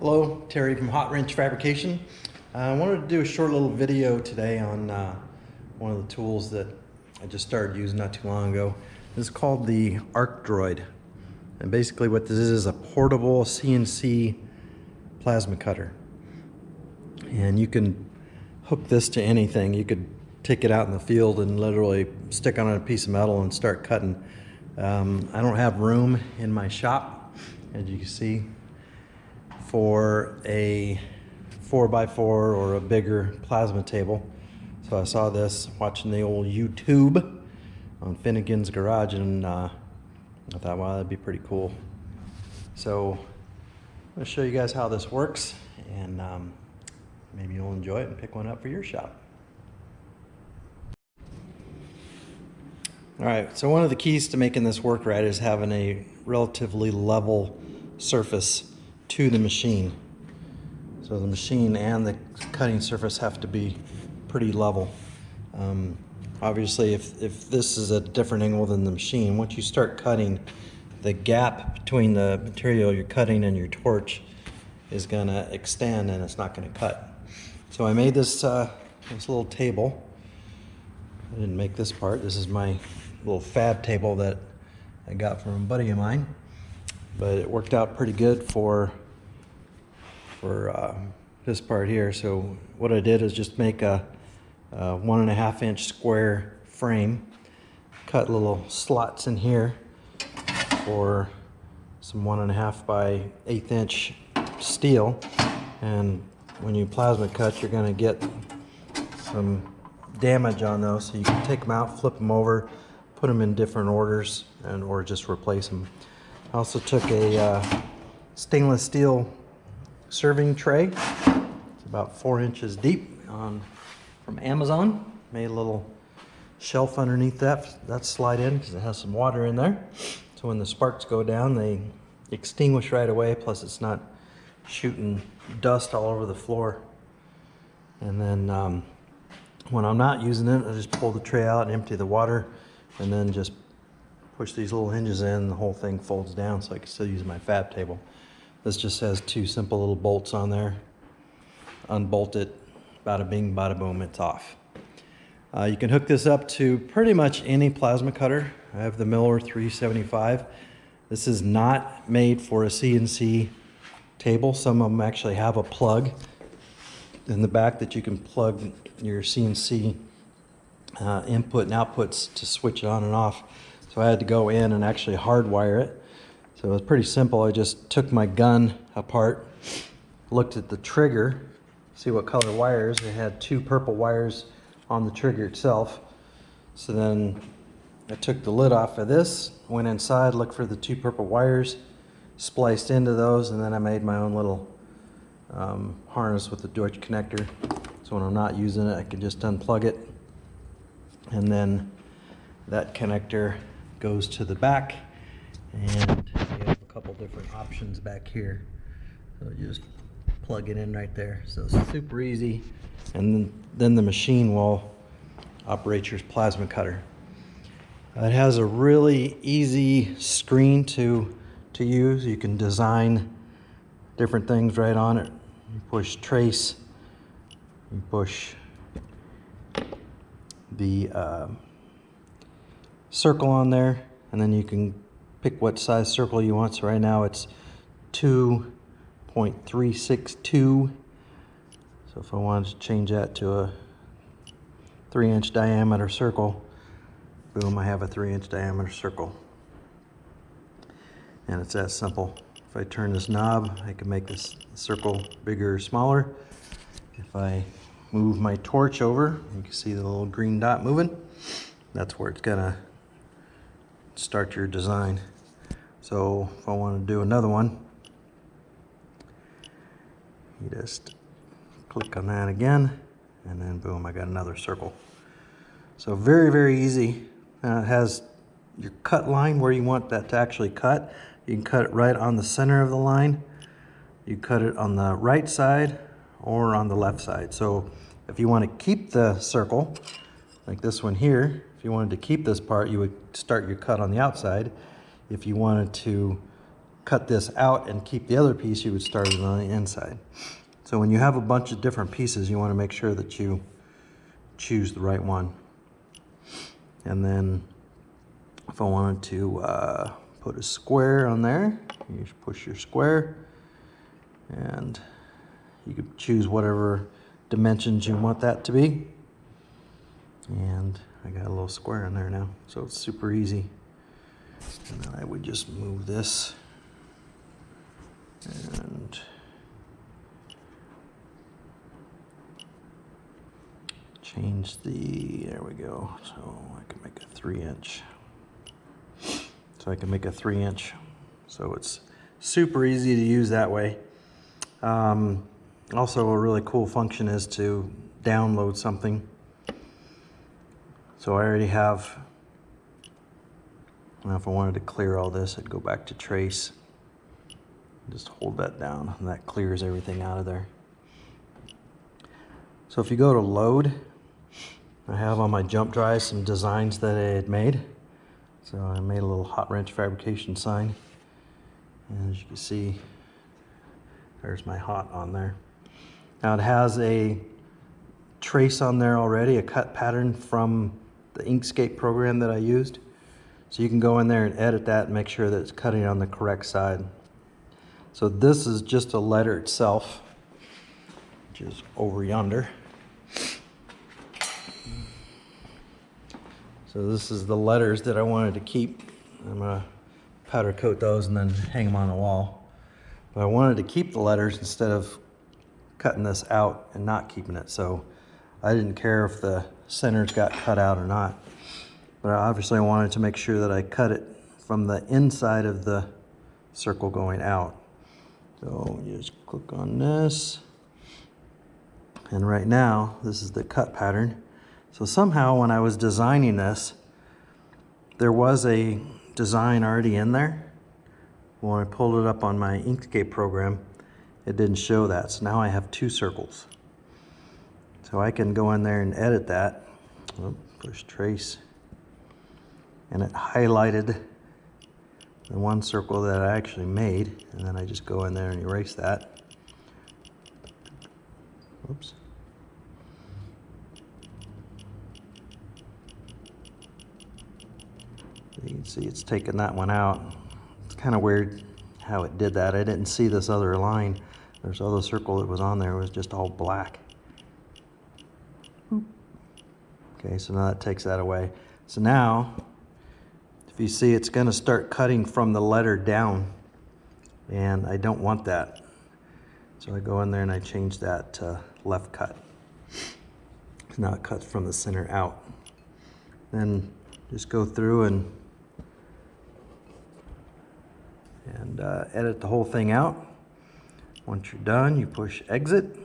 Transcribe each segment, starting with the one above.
Hello, Terry from Hot Wrench Fabrication. I wanted to do a short little video today on one of the tools that I just started using not too long ago. This is called the Arcdroid. And basically what this is a portable CNC plasma cutter. And you can hook this to anything. You could take it out in the field and literally stick on a piece of metal and start cutting. I don't have room in my shop, as you can see, for a 4x4 or a bigger plasma table. So I saw this watching the old YouTube on Finnegan's Garage, and I thought, wow, that'd be pretty cool. So I'm going to show you guys how this works, and maybe you'll enjoy it and pick one up for your shop. All right, so one of the keys to making this work right is having a relatively level surface to the machine. So the machine and the cutting surface have to be pretty level. Obviously, if this is a different angle than the machine, once you start cutting, the gap between the material you're cutting and your torch is going to extend, and it's not going to cut. So I made this this little table. I didn't make this part. This is my little fab table that I got from a buddy of mine, but it worked out pretty good for this part here. So what I did is just make a 1.5 inch square frame, cut little slots in here for some 1.5 by 1/8 inch steel, and when you plasma cut, you're going to get some damage on those, so you can take them out, flip them over, put them in different orders, or just replace them. I also took a stainless steel serving tray. It's about 4 inches deep from Amazon. Made a little shelf underneath that slide in because it has some water in there. So when the sparks go down, they extinguish right away, plus it's not shooting dust all over the floor. And then when I'm not using it, I just pull the tray out and empty the water, and then just push these little hinges in, and the whole thing folds down so I can still use my fab table. This just has two simple little bolts on there. Unbolt it, bada bing, bada boom, it's off. You can hook this up to pretty much any plasma cutter. I have the Miller 375. This is not made for a CNC table. Some of them actually have a plug in the back that you can plug your CNC input and outputs to switch it on and off. So I had to go in and actually hardwire it. So it was pretty simple. I just took my gun apart, looked at the trigger, see what color wires. It had 2 purple wires on the trigger itself. So then I took the lid off of this, went inside, looked for the 2 purple wires, spliced into those, and then I made my own little harness with the Deutsch connector. So when I'm not using it, I can just unplug it, and then that connector goes to the back, and you have a couple different options back here. So you just plug it in right there. So it's super easy, and then the machine will operate your plasma cutter. It has a really easy screen to use. You can design different things right on it. You push trace, you push the circle on there, and then you can pick what size circle you want. So right now it's 2.362. So if I wanted to change that to a 3-inch diameter circle, boom, I have a 3-inch diameter circle. And it's that simple. If I turn this knob, I can make this circle bigger or smaller. If I move my torch over, you can see the little green dot moving. That's where it's gonna start your design. So if I want to do another one, you just click on that again, and then boom, I got another circle. So very, very easy. It has your cut line where you want that to actually cut. You can cut it right on the center of the line. You cut it on the right side or on the left side. So if you want to keep the circle, like this one here, if you wanted to keep this part, you would start your cut on the outside. If you wanted to cut this out and keep the other piece, you would start it on the inside. So when you have a bunch of different pieces, you want to make sure that you choose the right one. And then if I wanted to put a square on there, you just push your square, and you could choose whatever dimensions you want that to be. And I got a little square in there now, so it's super easy. And then I would just move this and change the, there we go. So I can make a 3-inch. So I can make a 3-inch. So it's super easy to use that way. Also, a really cool function is to download something. So I already have, now if I wanted to clear all this, I'd go back to trace. Just hold that down, and that clears everything out of there. So if you go to load, I have on my jump drive some designs that I had made. So I made a little hot wrench fabrication sign. And as you can see, there's my hot on there. Now it has a trace on there already, a cut pattern from the Inkscape program that I used. So you can go in there and edit that and make sure that it's cutting on the correct side. So this is just a letter itself, which is over yonder. So this is the letters that I wanted to keep. I'm gonna powder coat those and then hang them on the wall. But I wanted to keep the letters instead of cutting this out and not keeping it. So I didn't care if the centers got cut out or not. But obviously I wanted to make sure that I cut it from the inside of the circle going out. So you just click on this. And right now, this is the cut pattern. So somehow when I was designing this, there was a design already in there. When I pulled it up on my Inkscape program, it didn't show that. So now I have 2 circles. So I can go in there and edit that. Oh, push trace. And it highlighted the one circle that I actually made. And then I just go in there and erase that. Oops. You can see it's taken that one out. It's kind of weird how it did that. I didn't see this other line. There's other circle that was on there. It was just all black. Okay, so now that takes that away. So now, if you see, it's going to start cutting from the letter down. And I don't want that. So I go in there and I change that to left cut. Now it cuts from the center out. Then just go through and edit the whole thing out. Once you're done, you push exit.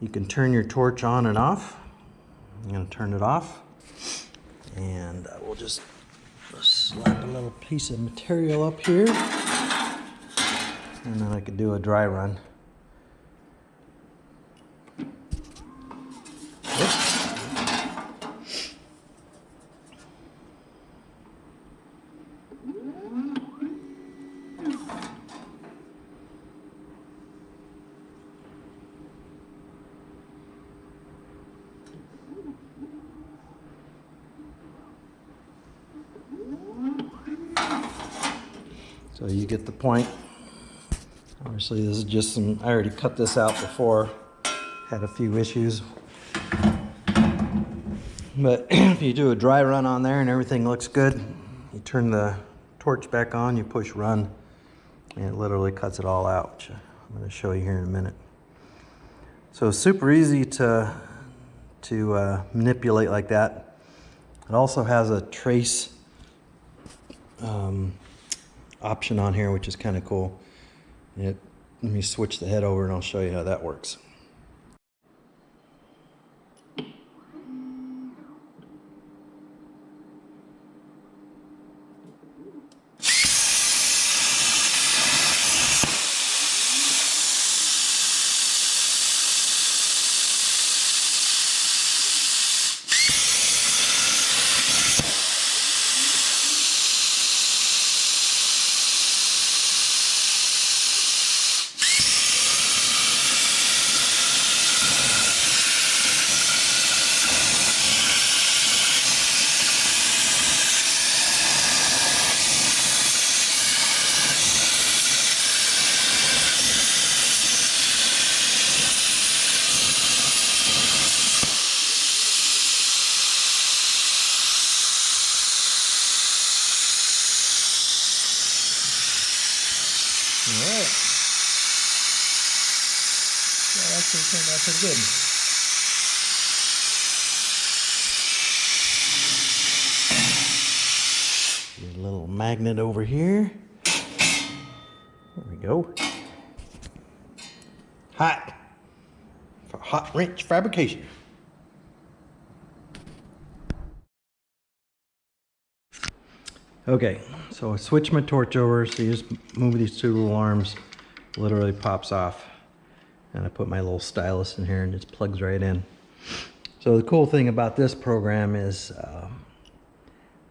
You can turn your torch on and off. I'm going to turn it off. And we'll just slap a little piece of material up here. And then I could do a dry run. So you get the point. Obviously this is just some, I already cut this out before, had a few issues. But if you do a dry run on there and everything looks good, you turn the torch back on, you push run, and it literally cuts it all out, which I'm going to show you here in a minute. So super easy to manipulate like that. It also has a trace option on here, which is kind of cool. Let me switch the head over and I'll show you how that works. Alright. That actually turned out pretty good. Get a little magnet over here. There we go. Hot. For hot wrench fabrication. Okay, so I switched my torch over, so you just move these two little arms, literally pops off. And I put my little stylus in here and it just plugs right in. So the cool thing about this program is,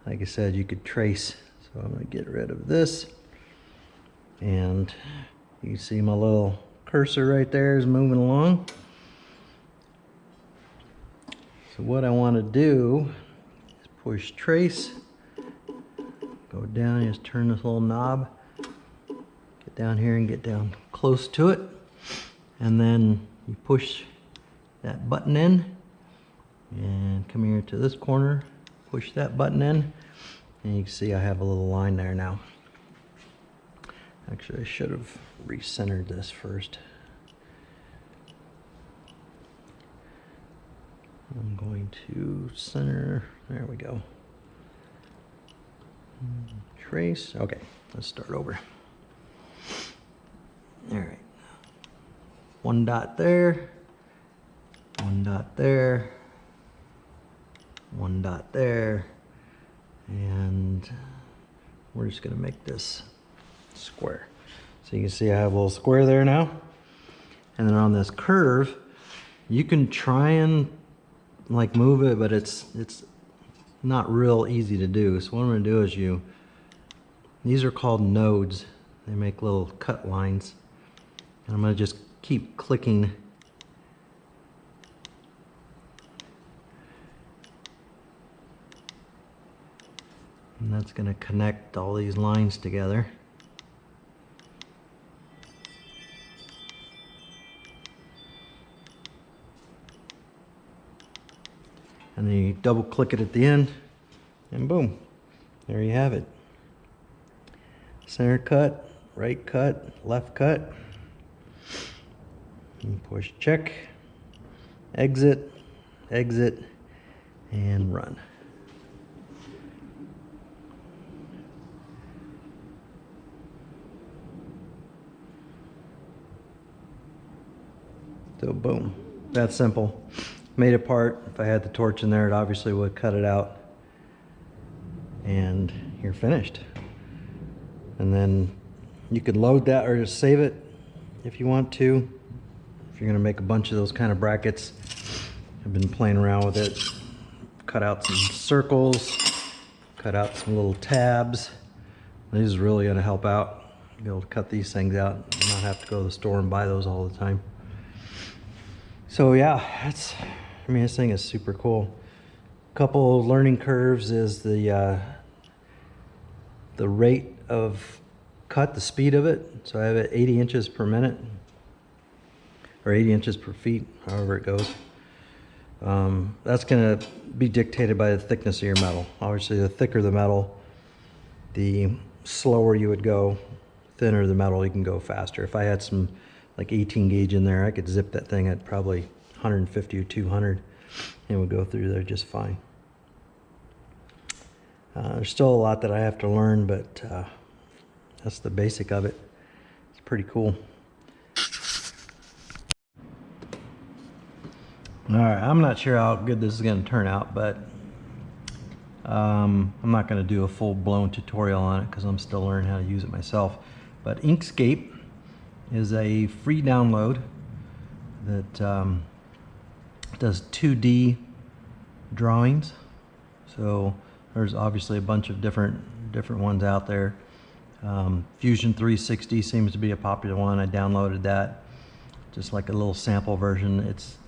like I said, you could trace. So I'm gonna get rid of this. And you can see my little cursor right there is moving along. So what I wanna do is push trace. Go down, just turn this little knob, get down here and get down close to it. And then you push that button in and come here to this corner, push that button in, and you can see I have a little line there now. Actually, I should have recentered this first. I'm going to center, there we go. Trace, okay, let's start over. All right, one dot there, one dot there, one dot there, and we're just gonna make this square. So you can see I have a little square there now. And then on this curve, you can try and like move it, but it's not real easy to do. So what I'm gonna do is these are called nodes. They make little cut lines. And I'm gonna just keep clicking. And that's gonna connect all these lines together. And then you double click it at the end, and boom, there you have it. Center cut, right cut, left cut. And push check, exit, exit, and run. So boom, that's simple. Made a part. If I had the torch in there, it obviously would cut it out. And you're finished. And then you could load that or just save it if you want to. If you're gonna make a bunch of those kind of brackets. I've been playing around with it. Cut out some circles, cut out some little tabs. This is really gonna help out. Be able to cut these things out and not have to go to the store and buy those all the time. So yeah, this thing is super cool. Couple learning curves is the rate of cut, the speed of it. So I have it 80 inches per minute, or 80 inches per feet, however it goes. That's gonna be dictated by the thickness of your metal. Obviously, the thicker the metal, the slower you would go. Thinner the metal, you can go faster. If I had some like 18 gauge in there, I could zip that thing at probably 150 or 200 and it would go through there just fine. There's still a lot that I have to learn, but that's the basic of it. It's pretty cool. All right, I'm not sure how good this is going to turn out, but I'm not going to do a full-blown tutorial on it because I'm still learning how to use it myself. But Inkscape is a free download that does 2D drawings. So there's obviously a bunch of different ones out there. Fusion 360 seems to be a popular one. I downloaded that, just like a little sample version. It's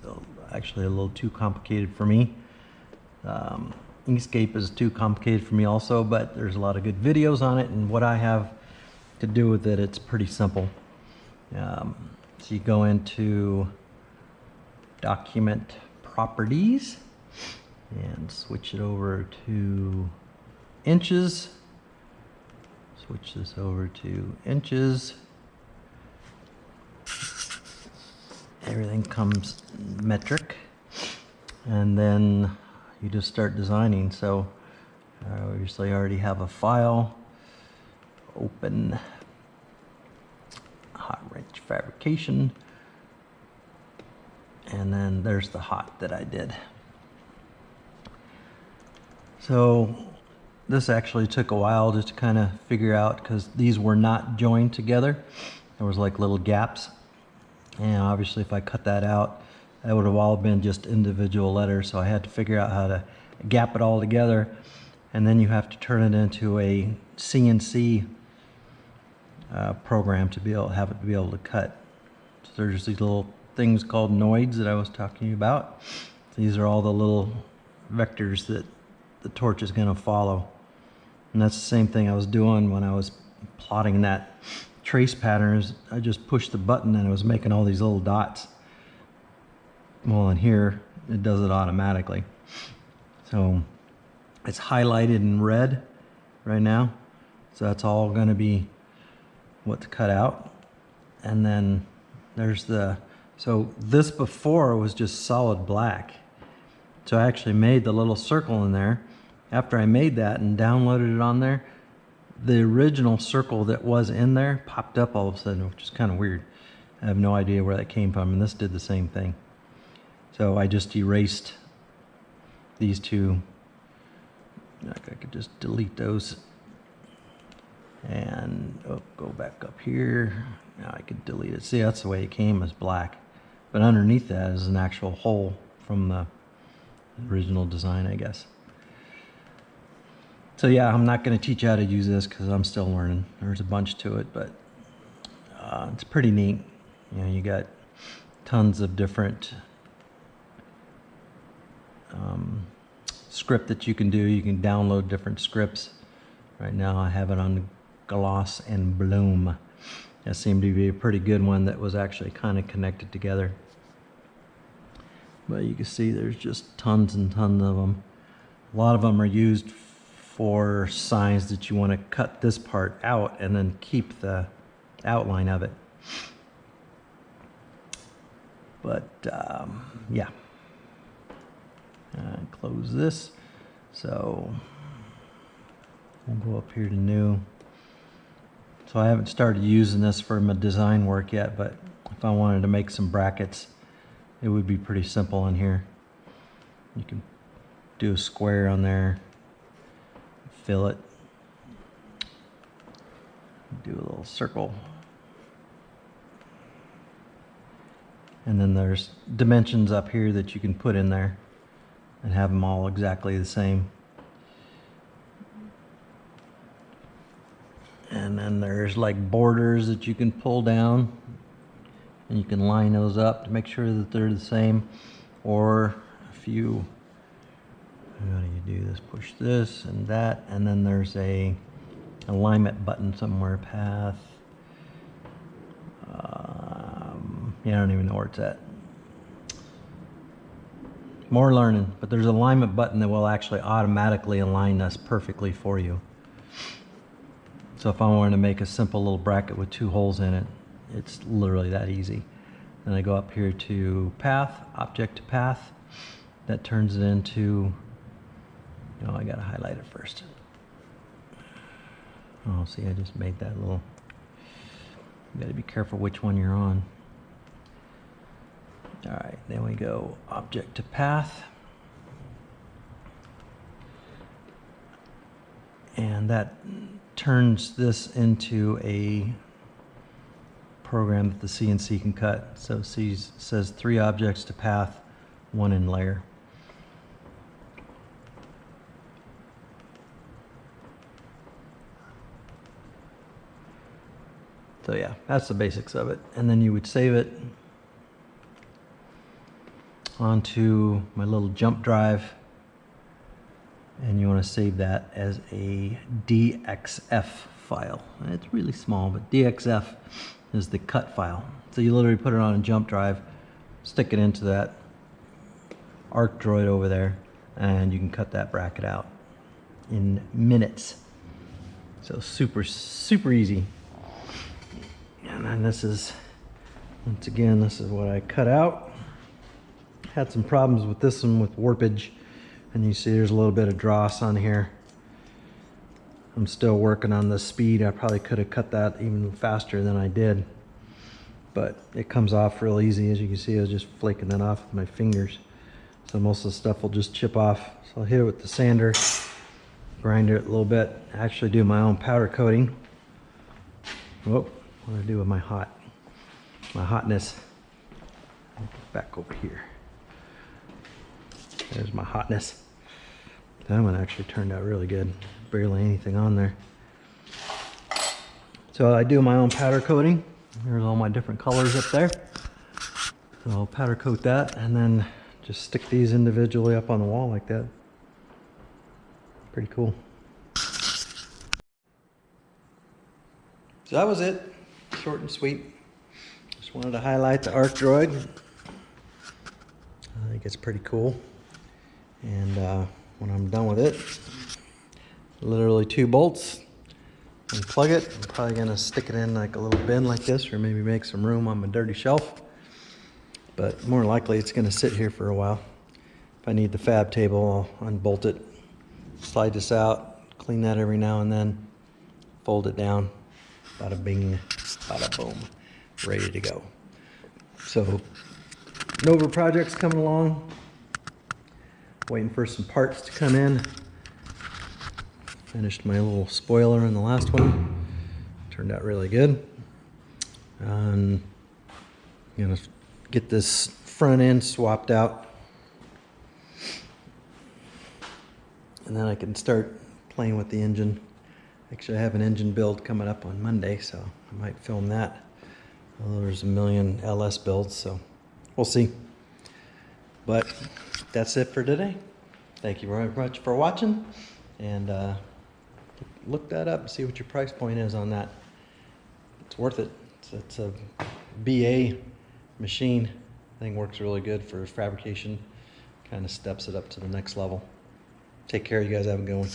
actually a little too complicated for me. Inkscape is too complicated for me also, but there's a lot of good videos on it, and what I have to do with it, it's pretty simple. So you go into Document Properties and switch it over to inches. Switch this over to inches, everything comes metric, and then you just start designing. So obviously I already have a file open, hot wrench fabrication, and then there's the hot that I did. So this actually took a while just to kind of figure out, because these were not joined together. There was like little gaps, and obviously if I cut that out, that would have all been just individual letters. So I had to figure out how to gap it all together, and then you have to turn it into a CNC program to be able to have it to be able to cut. So there's these little things called noids that I was talking to you about. These are all the little vectors that the torch is going to follow. And that's the same thing I was doing when I was plotting that trace patterns. I just pushed the button and it was making all these little dots. Well, in here, it does it automatically. So it's highlighted in red right now. So that's all going to be what to cut out. And then there's so this before was just solid black. So I actually made the little circle in there. After I made that and downloaded it on there, the original circle that was in there popped up all of a sudden, which is kind of weird. I have no idea where that came from, and this did the same thing. So I just erased these two. I could just delete those and go back up here. Now I could delete it. See, that's the way it came, as black. But underneath that is an actual hole from the original design, I guess. So yeah, I'm not going to teach you how to use this because I'm still learning. There's a bunch to it, but it's pretty neat. You know, you got tons of different script that you can do. You can download different scripts. Right now I have it on Gloss and Bloom. That seemed to be a pretty good one that was actually kind of connected together. But you can see there's just tons and tons of them. A lot of them are used for signs that you want to cut this part out and then keep the outline of it. But yeah, close this. So we'll go up here to new. So I haven't started using this for my design work yet, but if I wanted to make some brackets, it would be pretty simple in here. You can do a square on there, fill it, do a little circle, and then there's dimensions up here that you can put in there and have them all exactly the same. And then there's like borders that you can pull down, and you can line those up to make sure that they're the same. Or if you, how do you do this? Push this and that, and then there's a alignment button somewhere, path. Yeah, I don't even know where it's at. More learning, but there's an alignment button that will actually automatically align this perfectly for you. So if I wanted to make a simple little bracket with 2 holes in it, it's literally that easy. Then I go up here to path, object to path. That turns it into, oh, I gotta highlight it first. Oh, see, I just made that little, you gotta be careful which one you're on. All right, then we go object to path. And that turns this into a program that the CNC can cut. So it says 3 objects to path, 1 in layer. So yeah, that's the basics of it. And then you would save it onto my little jump drive, and you want to save that as a DXF file. It's really small, but DXF is the cut file. So you literally put it on a jump drive, stick it into that Arcdroid over there, and you can cut that bracket out in minutes. So super, super easy. And then this is Once again, this is what I cut out. Had some problems with this one with warpage, and you see there's a little bit of dross on here. I'm still working on the speed. I probably could have cut that even faster than I did, but it comes off real easy. As you can see, I was just flaking that off with my fingers. So most of the stuff will just chip off. So I'll hit it with the sander, grind it a little bit, actually do my own powder coating. Whoop, what do I do with my hotness? Back over here. There's my hotness. That one actually turned out really good. Barely anything on there. So I do my own powder coating. There's all my different colors up there. So I'll powder coat that and then just stick these individually up on the wall like that. Pretty cool. So that was it. Short and sweet. Just wanted to highlight the Arcdroid. I think it's pretty cool. And when I'm done with it, literally 2 bolts, unplug it. I'm probably gonna stick it in like a little bin like this, or maybe make some room on my dirty shelf. But more likely it's gonna sit here for a while. If I need the fab table, I'll unbolt it, slide this out, clean that every now and then, fold it down, bada bing, bada boom, ready to go. So Nova project's coming along. Waiting for some parts to come in. Finished my little spoiler in the last one. Turned out really good. I'm gonna get this front end swapped out, and then I can start playing with the engine. Actually, I have an engine build coming up on Monday, so I might film that. Well, there's a million LS builds, so we'll see. But that's it for today. Thank you very much for watching, and look that up and see what your price point is on that. It's worth it. It's a BA machine. I think works really good for fabrication. Kind of steps it up to the next level. Take care, you guys. Have a good one.